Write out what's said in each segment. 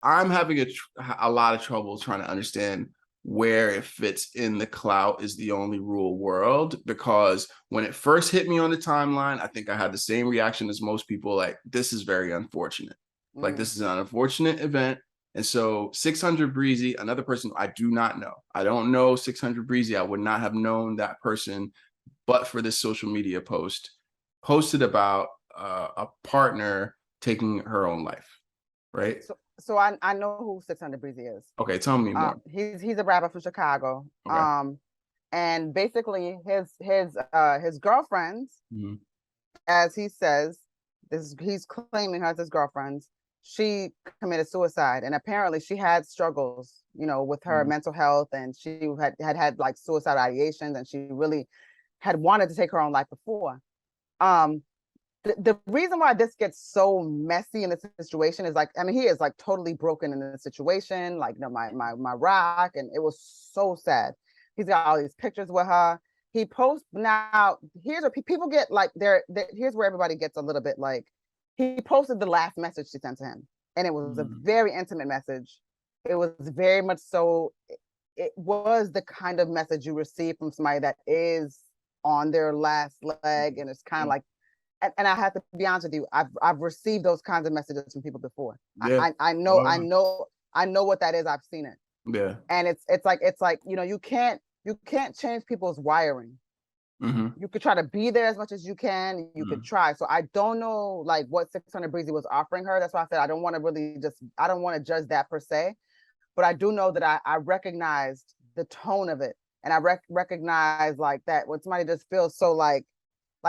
I'm having a lot of trouble trying to understand where it fits in the clout is the only rule world, because when it first hit me on the timeline, I think I had the same reaction as most people. Like, this is very unfortunate. Like, this is an unfortunate event. And so 600 Breezy, another person I do not know. I don't know 600 Breezy. I would not have known that person, but for this social media posted about a partner taking her own life, right? So I know who 600 Breezy is. Okay, tell me more. He's a rapper from Chicago. Okay. And basically his girlfriends, as he says, he's claiming her as his girlfriends. She committed suicide, and apparently she had struggles, with her mental health, and she had like suicide ideations, and she really had wanted to take her own life before. The reason why this gets so messy in this situation is like, I mean, he is like totally broken in this situation, like, my rock, and it was so sad. He's got all these pictures with her. He posts now. Here's where people get like, here's where everybody gets a little bit like, he posted the last message she sent to him, and it was a very intimate message. It was very much so, it was the kind of message you receive from somebody that is on their last leg, and it's kind of like, and I have to be honest with you, I've received those kinds of messages from people before. Yeah. I know what that is. I've seen it. Yeah. And it's like, you can't change people's wiring. You could try to be there as much as you can. You could try. So I don't know like what 600 Breezy was offering her. That's why I said I don't want to judge that per se, but I do know that I recognized the tone of it, and I recognize like that when somebody just feels so like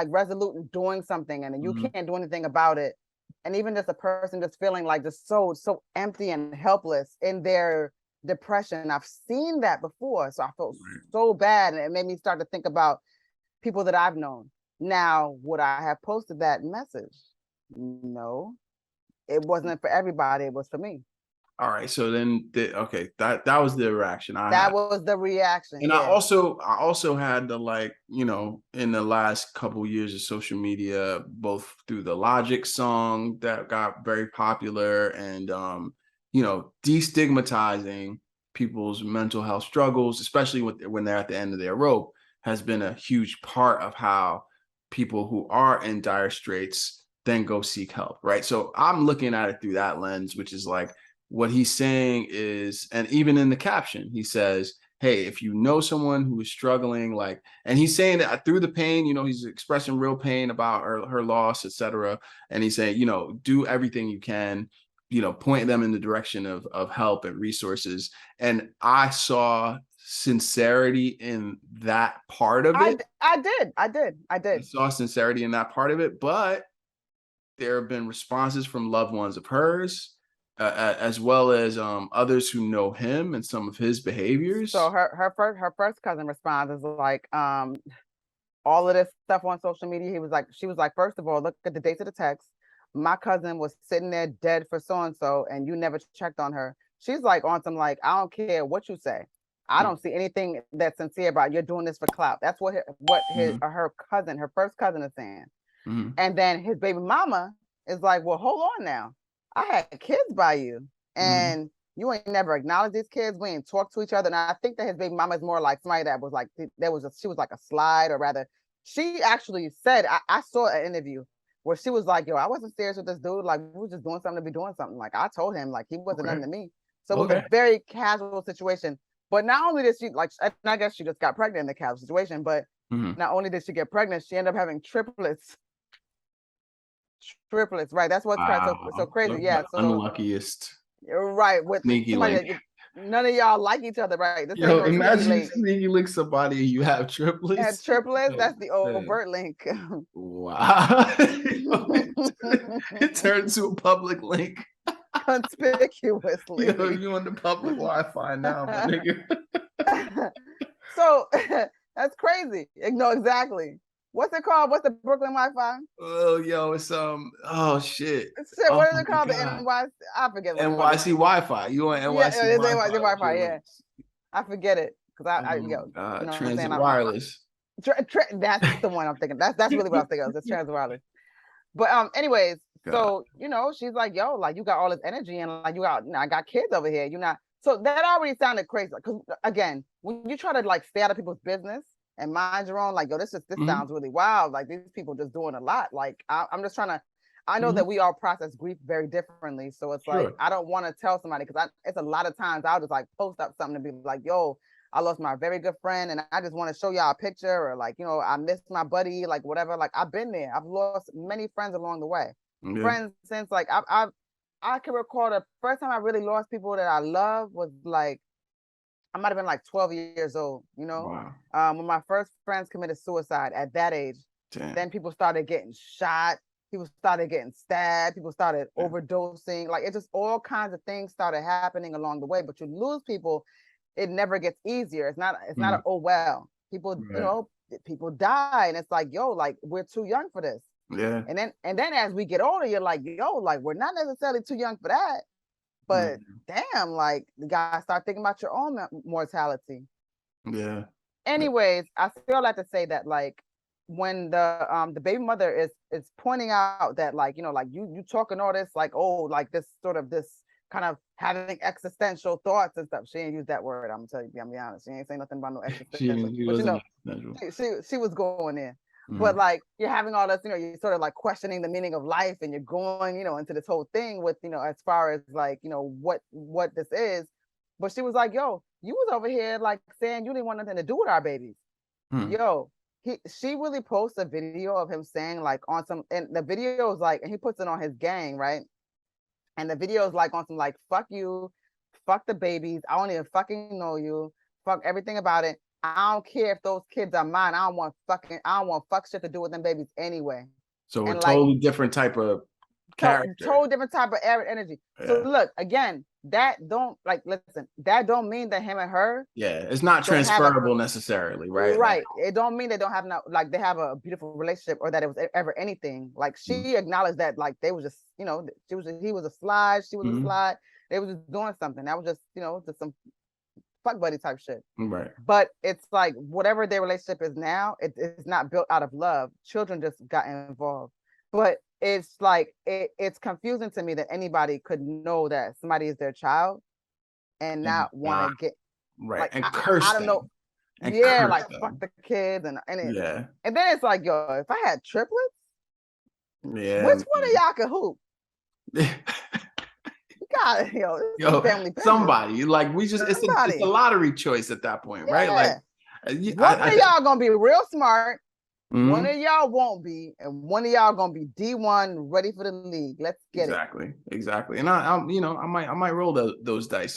resolute in doing something, and then you can't do anything about it, and even just a person just feeling like just so empty and helpless in their depression. I've seen that before, so I felt so bad, and it made me start to think about people that I've known. Now, would I have posted that message? No, it wasn't for everybody. It was for me. All right, so then that was the reaction that was the reaction. And yeah. I also had the, like, in the last couple years of social media, both through the Logic song that got very popular, and destigmatizing people's mental health struggles, especially when they're at the end of their rope, has been a huge part of how people who are in dire straits then go seek help, right? So I'm looking at it through that lens, which is like, what he's saying is, and even in the caption, he says, hey, if you know someone who is struggling, like, and he's saying that through the pain, he's expressing real pain about her loss, etc. And he's saying, do everything you can, point them in the direction of help and resources. And I saw sincerity in that part of it. I did. I saw sincerity in that part of it, but there have been responses from loved ones of hers, as well as others who know him and some of his behaviors. So her first cousin responds is like, all of this stuff on social media. She was like, first of all, look at the dates of the text. My cousin was sitting there dead for so and so, and you never checked on her. She's like on some like, I don't care what you say. I don't see anything that's sincere about it. You're doing this for clout. That's what her first cousin is saying. And then his baby mama is like, well, hold on now. I had kids by you, and you ain't never acknowledged these kids. We ain't talked to each other. And I think that his baby mama is more like somebody that was like, she was like a slide, or rather, she actually said, I saw an interview where she was like, yo, I wasn't serious with this dude. Like, we were just doing something to be doing something. Like, I told him, like, he wasn't nothing to me. So it was a very casual situation. But not only did she, like, and I guess she just got pregnant in the casual situation, but not only did she get pregnant, she ended up having triplets. Right? That's what's so crazy. Yeah. So unluckiest. Right. With sneaky link. None of y'all like each other, right? This imagine you sneaky link somebody, you have triplets. Have triplets? That's the overt link. Wow. It turns to a public link. Conspicuously. You on the public Wi-Fi now, my nigga. So that's crazy. No, exactly. What's it called? What's the Brooklyn Wi-Fi? Oh, yo, it's oh shit. What is it called? The NYC? I forget. NYC Wi-Fi. You on NYC Wi-Fi? Yeah, I forget it because Transit Wireless. That's the one I'm thinking. That's really what I'm thinking of. It's Transit Wireless. But anyways, So, you know, she's like, yo, like you got all this energy and like you got, I got kids over here. You're not. So that already sounded crazy. Because again, when you try to like stay out of people's business and mind your own, like, yo, this sounds really wild. Like these people just doing a lot. Like I'm just trying to, I know that we all process grief very differently. So it's like, I don't want to tell somebody because it's a lot of times I'll just like post up something to be like, yo, I lost my very good friend and I just want to show y'all a picture or like, you know, I missed my buddy, like whatever. Like I've been there. I've lost many friends along the way. Friends since like I can recall the first time I really lost people that I love was like I might have been like 12 years old, you know. When my first friends committed suicide at that age. Then people started getting shot, people started getting stabbed, people started overdosing, like it just all kinds of things started happening along the way. But you lose people, it never gets easier. It's not a oh well. People, you know, people die and it's like, yo, like we're too young for this. And then as we get older, you're like, yo, like we're not necessarily too young for that. But damn, like you gotta start thinking about your own mortality. Anyways, I still like to say that like when the baby mother is pointing out that like, you know, like you talking all this like, oh, like this sort of this kind of having existential thoughts and stuff. She ain't used that word. I'm gonna tell you, I'm gonna be honest. She ain't saying nothing about no existential. But you know, she was going there. But like you're having all this, you know, you're sort of like questioning the meaning of life and you're going, you know, into this whole thing with, you know, as far as like, you know, what this is. But she was like, yo, you was over here like saying you didn't want nothing to do with our babies. Yo, she really posts a video of him saying like on some, and the video is like, and he puts it on his gang, right? And the video is like on some like, fuck you, fuck the babies, I don't even fucking know you, fuck everything about it. I don't care if those kids are mine. I don't want fuck shit to do with them babies anyway. So a totally different type of character. Totally different type of energy. So look, again, that don't like listen, that don't mean that him and her. It's not transferable necessarily, right? Right. Like, it don't mean they don't have no like they have a beautiful relationship or that it was ever anything. Like she acknowledged that like they was just, you know, he was a slide, she was a slide. They was just doing something. That was just, you know, just some fuck buddy type shit. But it's like whatever their relationship is now, it's not built out of love. Children just got involved. But it's like it's confusing to me that anybody could know that somebody is their child and not want to get like and curse I don't know. And like them. Fuck the kids and and then it's like, yo, if I had triplets, which one of y'all could hoop? God, yo, family somebody like we just it's a lottery choice at that point, right? Like one of y'all gonna be real smart, one of y'all won't be, and one of y'all gonna be D1 ready for the league. Let's get it. Exactly. And I you know, I might roll those dice.